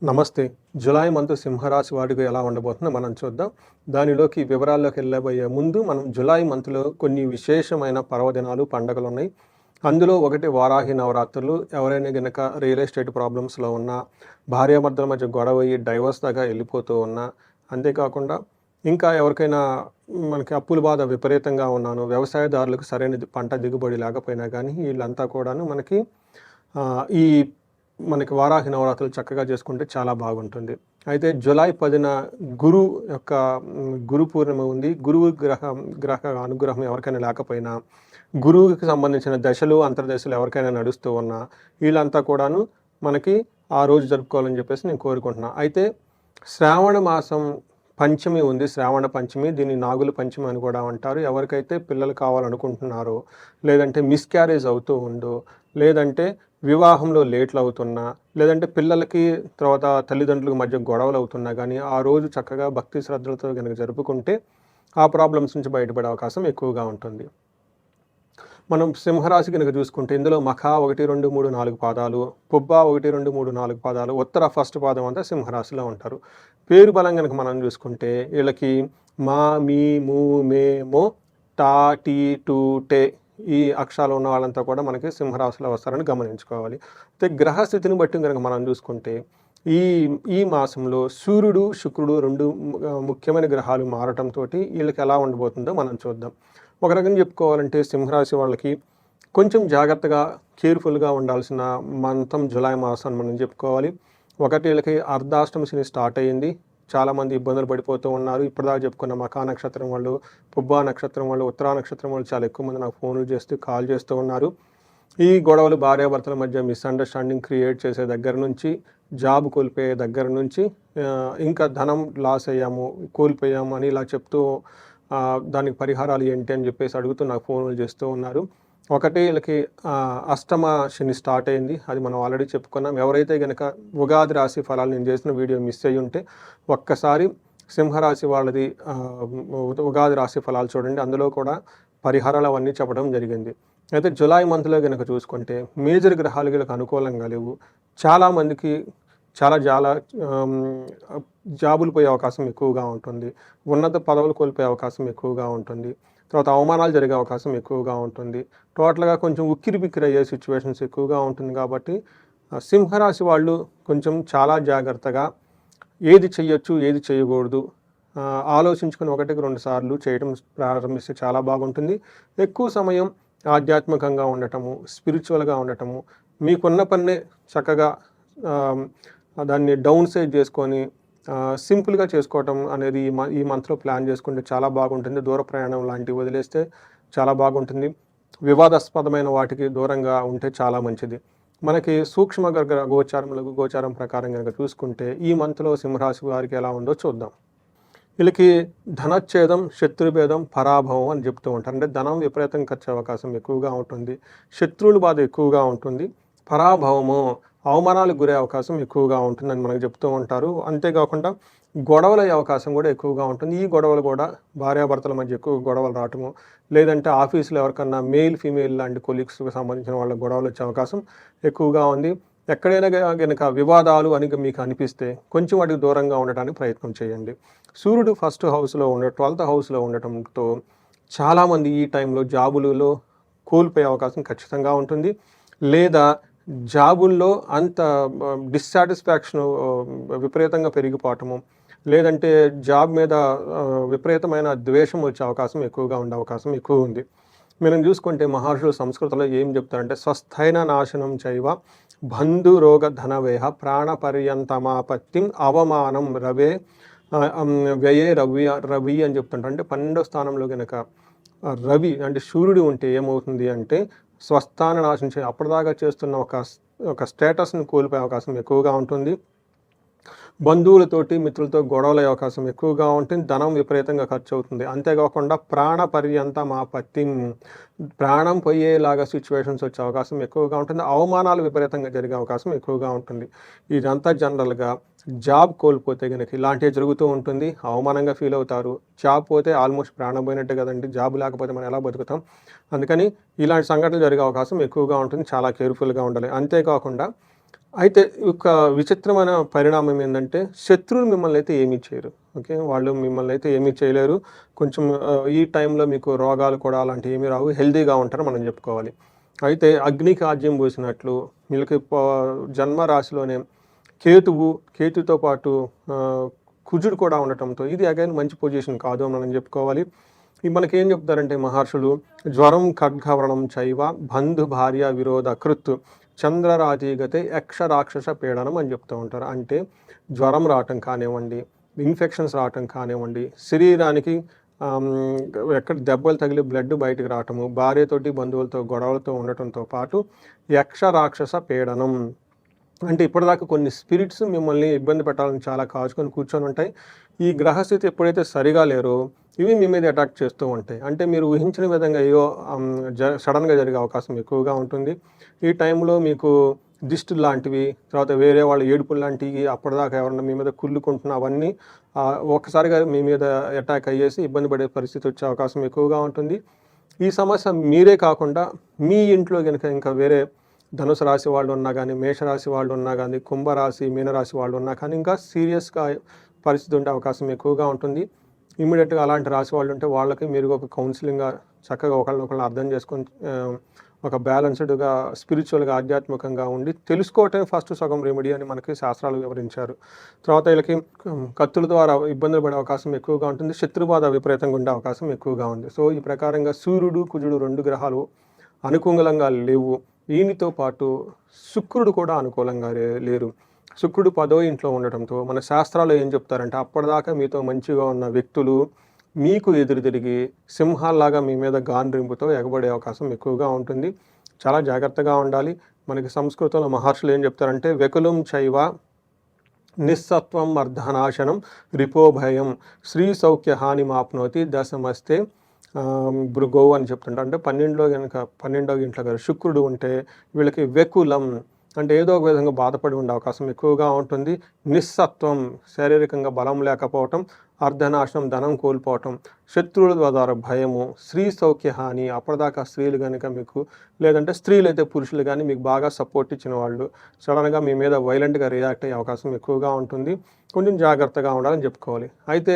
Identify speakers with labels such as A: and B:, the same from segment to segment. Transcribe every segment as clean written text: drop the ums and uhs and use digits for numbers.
A: నమస్తే. July month సింహరాశి వారికి ఎలా ఉండబోతుందో మనం చూద్దాం. దానిలోకి వివరాల్లోకి వెళ్ళబోయే ముందు మనం జులై మంత్‌లో కొన్ని విశేషమైన పర్వదినాలు, పండగలున్నాయి. అందులో ఒకటి వారాహి నవరాత్రులు. ఎవరైనా గనక రియల్ ఎస్టేట్ ప్రాబ్లమ్స్‌లో ఉన్నా, భార్యాభర్తల మధ్య గొడవయ్యి డైవర్స్ దాకా వెళ్ళిపోతూ ఉన్నా, అంతేకాకుండా ఇంకా ఎవరికైనా మనకి అప్పుల బాధ విపరీతంగా ఉన్నాను, వ్యవసాయదారులకు సరైన పంట దిగుబడి లేకపోయినా గానీ, వీళ్ళంతా కూడాను ఈ మనకి వారాహి నవరాత్రులు చక్కగా చేసుకుంటే చాలా బాగుంటుంది. అయితే జులై 10న గురు యొక్క గురు పూర్ణిమ ఉంది. గురువు గ్రహ అనుగ్రహం ఎవరికైనా లేకపోయినా, గురువుకి సంబంధించిన దశలు, అంతర్దశలు ఎవరికైనా నడుస్తూ ఉన్నా, వీళ్ళంతా కూడాను మనకి ఆ రోజు జరుపుకోవాలని చెప్పేసి నేను కోరుకుంటున్నా. అయితే శ్రావణ మాసం పంచమి ఉంది. శ్రావణ పంచమి. దీన్ని నాగుల పంచమి అని కూడా అంటారు. ఎవరికైతే పిల్లలు కావాలనుకుంటున్నారో, లేదంటే మిస్‌క్యారేజ్ అవుతూ ఉందో, లేదంటే వివాహంలో లేట్లు అవుతున్నా, లేదంటే పిల్లలకి తర్వాత తల్లిదండ్రులకు మధ్య గొడవలు అవుతున్నా గానీ, ఆ రోజు చక్కగా భక్తి శ్రద్ధలతో గనక జరుపుకుంటే, ఆ ప్రాబ్లమ్స్ నుంచి బయటపడే అవకాశం ఎక్కువగా ఉంటుంది. మనం సింహరాశి గనక చూసుకుంటే ఇందులో మఖ 1, 2, 3, 4 పాదాలు, పుబ్బ 1, 2, 3, 4 పాదాలు, ఉత్తర ఫస్ట్ పాదం అంతా సింహరాశిలో ఉంటారు. పేరు బలం గనక మనం చూసుకుంటే వీళ్ళకి మా, మీ, ము, మే, మో, టా, టీ, టు, టే ఈ అక్షరాలు ఉన్న వాళ్ళంతా కూడా మనకి సింహరాశిలో వస్తారని గమనించుకోవాలి. అయితే గ్రహస్థితిని బట్టి గనక మనం చూసుకుంటే ఈ ఈ మాసంలో సూర్యుడు, శుక్రుడు 2 ముఖ్యమైన గ్రహాలు మారటంతోటి వీళ్ళకి ఎలా ఉండబోతుందో మనం చూద్దాం. ఒక రకంగా చెప్పుకోవాలంటే సింహరాశి వాళ్ళకి కొంచెం జాగ్రత్తగా, కేర్‌ఫుల్‌గా ఉండాల్సిన మంతం జులై మాసం అని మనం చెప్పుకోవాలి. ఒకటి వీళ్ళకి అర్ధాష్టమ శని స్టార్ట్ అయ్యింది. చాలామంది ఇబ్బందులు పడిపోతూ ఉన్నారు. ఇప్పటిదాకా చెప్పుకున్న మఖా నక్షత్రం వాళ్ళు, పుబ్బా నక్షత్రం వాళ్ళు, ఉత్తరా నక్షత్రం వాళ్ళు చాలా ఎక్కువ మంది నాకు ఫోన్లు చేస్తూ, కాల్ చేస్తూ ఉన్నారు. ఈ గొడవలు భార్యాభర్తల మధ్య మిస్‌అండర్‌స్టాండింగ్ క్రియేట్ చేసే దగ్గర నుంచి, జాబ్ కోల్పోయే దగ్గర నుంచి ఇంకా ధనం లాస్ అయ్యాము, కోల్పోయాము అని ఇలా చెప్తూ దానికి పరిహారాలు ఏంటి అని చెప్పేసి అడుగుతూ నాకు ఫోన్లు చేస్తూ ఉన్నారు. ఒకటి వీళ్ళకి అష్టమ శని స్టార్ట్ అయింది. అది మనం ఆల్రెడీ చెప్పుకున్నాం. ఎవరైతే గనక ఉగాది రాశి ఫలాలు నేను చేసిన వీడియో మిస్ అయ్యి ఉంటే ఒక్కసారి సింహరాశి వాళ్ళది ఉగాది రాశి ఫలాలు చూడండి. అందులో కూడా పరిహారాలు అవన్నీ చెప్పడం జరిగింది. అయితే జులై మంత్‌లో గనక చూసుకుంటే మేజర్ గ్రహాలు వీళ్ళకి అనుకూలంగా లేవు. చాలామందికి చాలా చాలా జాబులు పోయే అవకాశం ఎక్కువగా ఉంటుంది. ఉన్నత పదవులు కోల్పోయే అవకాశం ఎక్కువగా ఉంటుంది. తర్వాత అవమానాలు జరిగే అవకాశం ఎక్కువగా ఉంటుంది. టోటల్‌గా కొంచెం ఉక్కిరిబిక్కిరి అయ్యే సిచ్యువేషన్స్ ఎక్కువగా ఉంటుంది కాబట్టి సింహరాశి వాళ్ళు కొంచెం చాలా జాగ్రత్తగా ఏది చెయ్యొచ్చు, ఏది చేయకూడదు ఆలోచించుకొని 1కి 2 సార్లు చేయడం ప్రారంభిస్తే చాలా బాగుంటుంది. ఎక్కువ సమయం ఆధ్యాత్మికంగా ఉండటము, స్పిరిచువల్‌గా ఉండటము, మీకున్న పనినే చక్కగా దాన్ని డౌన్ సైజ్ చేసుకొని సింపుల్‌గా చేసుకోవటం అనేది ఈ మంత్‌లో ప్లాన్ చేసుకుంటే చాలా బాగుంటుంది. దూర ప్రయాణం లాంటివి వదిలేస్తే చాలా బాగుంటుంది. వివాదాస్పదమైన వాటికి దూరంగా ఉంటే చాలా మంచిది. మనకి సూక్ష్మ గోచారం ప్రకారం గనక చూసుకుంటే ఈ మంత్‌లో సింహరాశి వారికి ఎలా ఉందో చూద్దాం. వీళ్ళకి ధనచ్ఛేదం, శత్రుభేదం, పరాభవం అని చెప్తూ ఉంటారు. అంటే ధనం విపరీతంగా ఖర్చు అవకాశం ఎక్కువగా ఉంటుంది. శత్రువుల బాధ ఎక్కువగా ఉంటుంది. పరాభవము, అవమానాలకు గురే అవకాశం ఎక్కువగా ఉంటుందని మనకు చెప్తూ ఉంటారు. అంతేకాకుండా గొడవలయ్యే అవకాశం కూడా ఎక్కువగా ఉంటుంది. ఈ గొడవలు కూడా భార్యాభర్తల మధ్య ఎక్కువ గొడవలు రావటము, లేదంటే ఆఫీస్‌లో ఎవరికన్నా మేల్, ఫీమేల్ లాంటి కొలీగ్స్‌కి సంబంధించిన వాళ్ళ గొడవలు వచ్చే అవకాశం ఎక్కువగా ఉంది. ఎక్కడైనా గనక వివాదాలు అని మీకు అనిపిస్తే కొంచెం వాటికి దూరంగా ఉండటానికి ప్రయత్నం చేయండి. సూర్యుడు ఫస్ట్ హౌస్‌లో 12థ్ హౌస్‌లో ఉండటంతో చాలామంది ఈ టైంలో జాబులలో కోల్పోయే అవకాశం ఖచ్చితంగా ఉంటుంది. లేదా జాబుల్లో అంత డిస్సాటిస్ఫాక్షను విపరీతంగా పెరిగిపోవటము, లేదంటే జాబ్ మీద విపరీతమైన ద్వేషం వచ్చే అవకాశం ఎక్కువగా ఉండే అవకాశం ఎక్కువ ఉంది. మనం చూసుకుంటే మహర్షులు సంస్కృతంలో ఏం చెప్తారంటే స్వస్థైన నాశనం చైవ బంధురోగ ధనవేహ ప్రాణపర్యంతమాపత్తిం అవమానం రవే వ్యయే రవి అని చెప్తుంటారు. అంటే 12వ స్థానంలో గనక రవి అంటే సూర్యుడు ఉంటే ఏమవుతుంది అంటే స్వస్థాన నాశనం అప్పటిదాకా చేస్తున్న ఒక స్టేటస్ని కోల్పోయే అవకాశం ఎక్కువగా ఉంటుంది. బంధువులతోటి, మిత్రులతో గొడవలయ్యే అవకాశం ఎక్కువగా ఉంటుంది. ధనం విపరీతంగా ఖర్చు అవుతుంది. అంతేకాకుండా ప్రాణపర్యంతమాపత్తిం ప్రాణం పోయేలాగా సిచ్యువేషన్స్ వచ్చే అవకాశం ఎక్కువగా ఉంటుంది. అవమానాలు విపరీతంగా జరిగే అవకాశం ఎక్కువగా ఉంటుంది. ఇదంతా జనరల్‌గా జాబ్ కోల్పోతే గనక ఇలాంటివి జరుగుతూ ఉంటుంది. అవమానంగా ఫీల్ అవుతారు. జాబ్ పోతే ఆల్మోస్ట్ ప్రాణం పోయినట్టే కదండీ! జాబ్ లేకపోతే మనం ఎలా బతుకుతాం? అందుకని ఇలాంటి సంఘటనలు జరిగే అవకాశం ఎక్కువగా ఉంటుంది. చాలా కేర్‌ఫుల్‌గా ఉండాలి. అంతేకాకుండా అయితే ఒక విచిత్రమైన పరిణామం ఏందంటే, శత్రువులు మిమ్మల్నయితే ఏమీ చేయరు. ఓకే. వాళ్ళు మిమ్మల్నయితే ఏమీ చేయలేరు. కొంచెం ఈ టైంలో మీకు రోగాలు కూడా అలాంటివి ఏమీ రావు. హెల్తీగా ఉంటారని మనం జెప్పుకోవాలి. అయితే అగ్నికి ఆజ్యం పోసినట్లు వీళ్ళకి జన్మ రాశిలోనే కేతుతో పాటు ఆహ్, కుజుడు కూడా ఉండటంతో ఇది అగైన్ మంచి పొజిషన్ కాదు అని మనం జెప్పుకోవాలి. మనకేం చెప్తారంటే మహర్షులు, జ్వరం ఖడ్గవ్రణం చైవ బంధు భార్య విరోధ కృత్ చంద్రరాజీగతే యక్ష రాక్షస పీడనం అని చెప్తూ ఉంటారు. అంటే జ్వరం రావటం కానివ్వండి, ఇన్ఫెక్షన్స్ రావటం కానివ్వండి, శరీరానికి ఎక్కడ దెబ్బలు తగిలి బ్లడ్ బయటకు రావటము, భార్యతోటి బంధువులతో గొడవలతో ఉండటంతో పాటు యక్ష రాక్షస పీడనం అంటే ఇప్పటిదాకా కొన్ని స్పిరిట్స్ మిమ్మల్ని ఇబ్బంది పెట్టాలని చాలా కాచుకొని కూర్చొని ఉంటాయి. ఈ గ్రహస్థితి ఎప్పుడైతే సరిగా లేరో ఇవి మీ మీద అటాక్ చేస్తూ ఉంటాయి. అంటే మీరు ఊహించిన విధంగా ఏవో సడన్‌గా జరిగే అవకాశం ఎక్కువగా ఉంటుంది. ఈ టైంలో మీకు దిష్టి లాంటివి, తర్వాత వేరే వాళ్ళ ఏడుపులు లాంటివి అప్పటిదాకా ఎవరన్నా మీ మీద కుళ్ళుకుంటున్న అవన్నీ ఒక్కసారిగా మీ మీద అటాక్ అయ్యేసి ఇబ్బంది పడే పరిస్థితి వచ్చే అవకాశం ఎక్కువగా ఉంటుంది. ఈ సమస్య మీరే కాకుండా మీ ఇంట్లో గనుక ఇంకా వేరే ధనుసు రాశి వాళ్ళు ఉన్నా గానీ, మేషరాశి వాళ్ళు ఉన్నా గానీ, కుంభరాశి, మీనరాశి వాళ్ళు ఉన్నా కానీ ఇంకా సీరియస్‌గా పరిస్థితి ఉండే అవకాశం ఎక్కువగా ఉంటుంది. ఇమ్మీడియేట్‌గా అలాంటి రాశి వాళ్ళు ఉంటే వాళ్ళకి మీరు ఒక కౌన్సిలింగ్‌గా చక్కగా ఒకళ్ళనొకళ్ళు అర్థం చేసుకొని ఒక బ్యాలెన్స్‌డ్‌గా స్పిరిచువల్‌గా, ఆధ్యాత్మికంగా ఉండి తెలుసుకోవటమే ఫస్ట్ సగం రెమెడీ అని మనకి శాస్త్రాలు వివరించారు. తర్వాత వీళ్ళకి కత్తుల ద్వారా ఇబ్బందులు పడే అవకాశం ఎక్కువగా ఉంటుంది. శత్రుబాధ విపరీతంగా ఉండే అవకాశం ఎక్కువగా ఉంది. సో, ఈ ప్రకారంగా సూర్యుడు, కుజుడు 2 గ్రహాలు అనుకూలంగా లేవు. దీనితో పాటు శుక్రుడు కూడా అనుకూలంగా లేరు. శుక్రుడు 10వ ఇంట్లో ఉండటంతో మన శాస్త్రాలు ఏం చెప్తారంటే అప్పటిదాకా మీతో మంచిగా ఉన్న వ్యక్తులు మీకు ఎదురు తిరిగి సింహాల్లాగా మీ మీద గాండ్రింపుతో ఎగబడే అవకాశం ఎక్కువగా ఉంటుంది. చాలా జాగ్రత్తగా ఉండాలి. మనకి సంస్కృతంలో మహర్షులు ఏం చెప్తారంటే వెకులం చైవ నిస్సత్వం అర్ధనాశనం రిపోభయం శ్రీ సౌఖ్య హానిమాప్నోతి దశమస్తే భృగోవు అని చెప్తుంటారు. అంటే 12వ ఇంట్లో గారు శుక్రుడు ఉంటే వీళ్ళకి వెకులం అంటే ఏదో ఒక విధంగా బాధపడి ఉండే అవకాశం ఎక్కువగా ఉంటుంది. నిస్సత్వం శారీరకంగా బలం లేకపోవటం, అర్ధనాశనం ధనం కోల్పోవటం, శత్రువుల ద్వారా భయము, స్త్రీ సౌఖ్య హాని అప్పటిదాకా స్త్రీలు కనుక మీకు లేదంటే స్త్రీలైతే పురుషులు కానీ మీకు బాగా సపోర్ట్ ఇచ్చిన వాళ్ళు సడన్గా మీ మీద వైలెంట్గా రియాక్ట్ అయ్యే అవకాశం ఎక్కువగా ఉంటుంది. కొంచెం జాగ్రత్తగా ఉండాలని చెప్పుకోవాలి. అయితే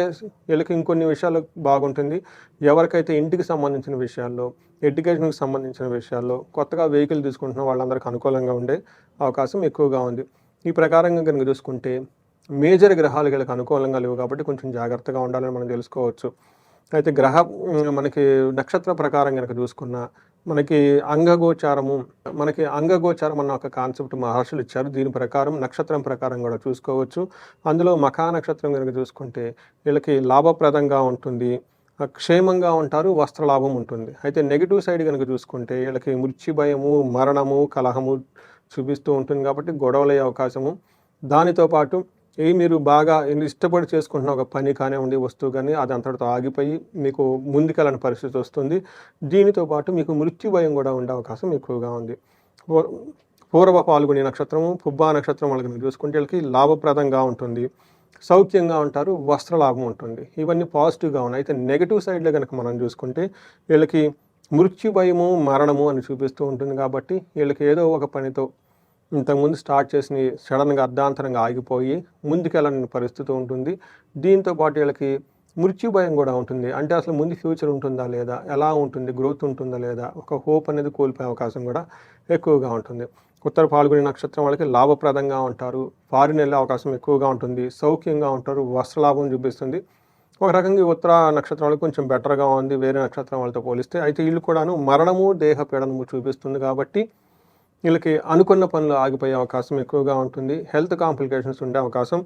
A: వీళ్ళకి ఇంకొన్ని విషయాలు బాగుంటుంది. ఎవరికైతే ఇంటికి సంబంధించిన విషయాల్లో, ఎడ్యుకేషన్కి సంబంధించిన విషయాల్లో కొత్తగా వెహికల్ తీసుకుంటున్న వాళ్ళందరికీ అనుకూలంగా ఉండే అవకాశం ఎక్కువగా ఉంది. ఈ ప్రకారంగా కనుక చూసుకుంటే మేజర్ గ్రహాలు వీళ్ళకి అనుకూలంగా లేవు కాబట్టి కొంచెం జాగ్రత్తగా ఉండాలని మనం తెలుసుకోవచ్చు. అయితే మనకి నక్షత్ర ప్రకారం కనుక చూసుకున్నా మనకి అంగగోచారం అన్న ఒక కాన్సెప్ట్ మహర్షులు ఇచ్చారు. దీని ప్రకారం నక్షత్రం ప్రకారం కూడా చూసుకోవచ్చు. అందులో మఖా నక్షత్రం కనుక చూసుకుంటే వీళ్ళకి లాభప్రదంగా ఉంటుంది, క్షేమంగా ఉంటారు, వస్త్రలాభం ఉంటుంది. అయితే నెగిటివ్ సైడ్ కనుక చూసుకుంటే వీళ్ళకి మృత్యు భయము, మరణము, కలహము చూపిస్తూ ఉంటుంది కాబట్టి గొడవలయ్యే అవకాశము. దానితో పాటు మీరు బాగా ఇష్టపడి చేసుకుంటున్న ఒక పని కానివ్వండి, వస్తువు కానీ అది అంతటితో ఆగిపోయి మీకు ముందుకెళ్ళని పరిస్థితి వస్తుంది. దీనితో పాటు మీకు మృత్యు భయం కూడా ఉండే అవకాశం ఎక్కువగా ఉంది. పూర్వ పాల్గొని నక్షత్రము, పుబ్బా నక్షత్రం వాళ్ళకి చూసుకుంటే వీళ్ళకి లాభప్రదంగా ఉంటుంది, సౌఖ్యంగా ఉంటారు, వస్త్రలాభం ఉంటుంది. ఇవన్నీ పాజిటివ్గా ఉన్నాయి. అయితే నెగిటివ్ సైడ్లో కనుక మనం చూసుకుంటే వీళ్ళకి మృత్యు భయము, మరణము అని చూపిస్తూ ఉంటుంది కాబట్టి వీళ్ళకి ఏదో ఒక పనితో ఇంతకుముందు స్టార్ట్ చేసి సడన్గా అర్ధాంతరంగా ఆగిపోయి ముందుకెళ్ళని పరిస్థితి ఉంటుంది. దీంతో పాటు వీళ్ళకి మృత్యు భయం కూడా ఉంటుంది. అంటే అసలు ముందు ఫ్యూచర్ ఉంటుందా లేదా, ఎలా ఉంటుంది, గ్రోత్ ఉంటుందా లేదా, ఒక హోప్ అనేది కోల్పోయే అవకాశం కూడా ఎక్కువగా ఉంటుంది. ఉత్తర పాల్గొని నక్షత్రం వాళ్ళకి లాభప్రదంగా ఉంటారు, ఫారిన్ వెళ్ళే అవకాశం ఎక్కువగా ఉంటుంది, సౌఖ్యంగా ఉంటారు, వస్త్రలాభం చూపిస్తుంది. ఒక రకంగా ఉత్తర నక్షత్రం వాళ్ళకి కొంచెం బెటర్గా ఉంది వేరే నక్షత్రం వాళ్ళతో పోలిస్తే. అయితే వీళ్ళు కూడాను మరణము, దేహ పీడనము చూపిస్తుంది కాబట్టి వీళ్ళకి అనుకున్న పనులు ఆగిపోయే అవకాశం ఎక్కువగా ఉంటుంది. హెల్త్ కాంప్లికేషన్స్ ఉండే అవకాశం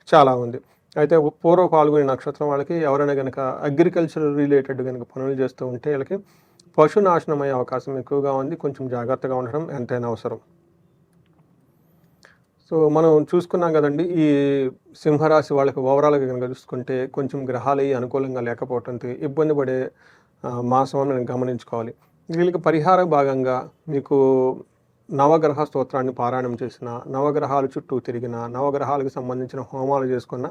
A: చాలా ఉంది. అయితే పూర్వ పాల్గొని నక్షత్రం వాళ్ళకి ఎవరైనా కనుక అగ్రికల్చర్ రిలేటెడ్ కనుక పనులు చేస్తూ ఉంటే వీళ్ళకి పశునాశనం అయ్యే అవకాశం ఎక్కువగా ఉంది. కొంచెం జాగ్రత్తగా ఉండడం ఎంతైనా అవసరం. సో, మనం చూసుకున్నాం కదండి. ఈ సింహరాశి వాళ్ళకి ఓవరాల్గా కనుక చూసుకుంటే కొంచెం గ్రహాలు అనుకూలంగా లేకపోవడంతో ఇబ్బంది పడే మాసం అని గమనించుకోవాలి. వీళ్ళకి పరిహార భాగంగా మీకు నవగ్రహ స్తోత్రాన్ని పారాయణం చేసిన, నవగ్రహాల చుట్టూ తిరిగిన, నవగ్రహాలకు సంబంధించిన హోమాలు చేసుకున్న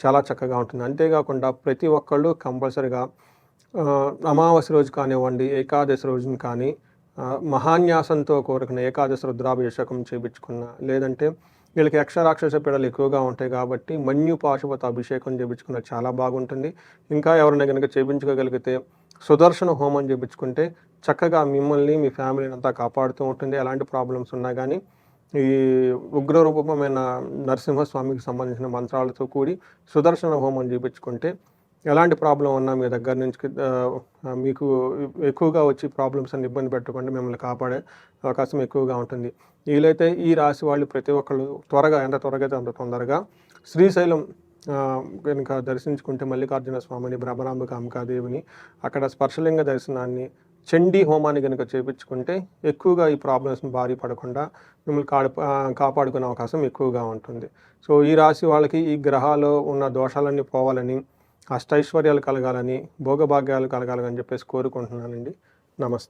A: చాలా చక్కగా ఉంటుంది. అంతేకాకుండా ప్రతి ఒక్కళ్ళు కంపల్సరిగా అమావాస్య రోజు కానివ్వండి, ఏకాదశి రోజున కానీ మహాన్యాసంతో కోరుకున్న ఏకాదశి రుద్రాభిషేకం చేయించుకున్న, లేదంటే వీళ్ళకి యక్షరాక్షస పీడలు ఎక్కువగా ఉంటాయి కాబట్టి మన్యు పాశుపత అభిషేకం చేయించుకున్న చాలా బాగుంటుంది. ఇంకా ఎవరైనా కనుక చేయించుకోగలిగితే సుదర్శన హోమం చేయించుకుంటే చక్కగా మిమ్మల్ని మీ ఫ్యామిలీని అంతా కాపాడుతూ ఉంటుంది. ఎలాంటి ప్రాబ్లమ్స్ ఉన్నా కానీ ఈ ఉగ్రరూపమైన నరసింహస్వామికి సంబంధించిన మంత్రాలతో కూడి సుదర్శన హోమం చేయించుకుంటే ఎలాంటి ప్రాబ్లం ఉన్నా మీ దగ్గర నుంచి మీకు ఎక్కువగా వచ్చి ప్రాబ్లమ్స్ అన్ని ఇబ్బంది పెట్టకుండా మిమ్మల్ని కాపాడే అవకాశం ఎక్కువగా ఉంటుంది. వీలైతే ఈ రాశి వాళ్ళు ప్రతి ఒక్కళ్ళు ఎంత త్వరగా అయితే అంత తొందరగా శ్రీశైలం కనుక దర్శించుకుంటే మల్లికార్జున స్వామిని, భ్రమరాంబిక అంకాదేవిని, అక్కడ స్పర్శలింగ దర్శనాన్ని, చండీ హోమాన్ని కనుక చేయించుకుంటే ఎక్కువగా ఈ ప్రాబ్లమ్స్ని బారి పడకుండా మిమ్మల్ని కాపాడుకునే అవకాశం ఎక్కువగా ఉంటుంది. సో ఈ రాశి వాళ్ళకి ఈ గ్రహాల్లో ఉన్న దోషాలన్నీ పోవాలని, అష్టైశ్వర్యాలు కలగాలని, భోగభాగ్యాలు కలగాలని చెప్పేసి కోరుకుంటున్నానండి. నమస్తే.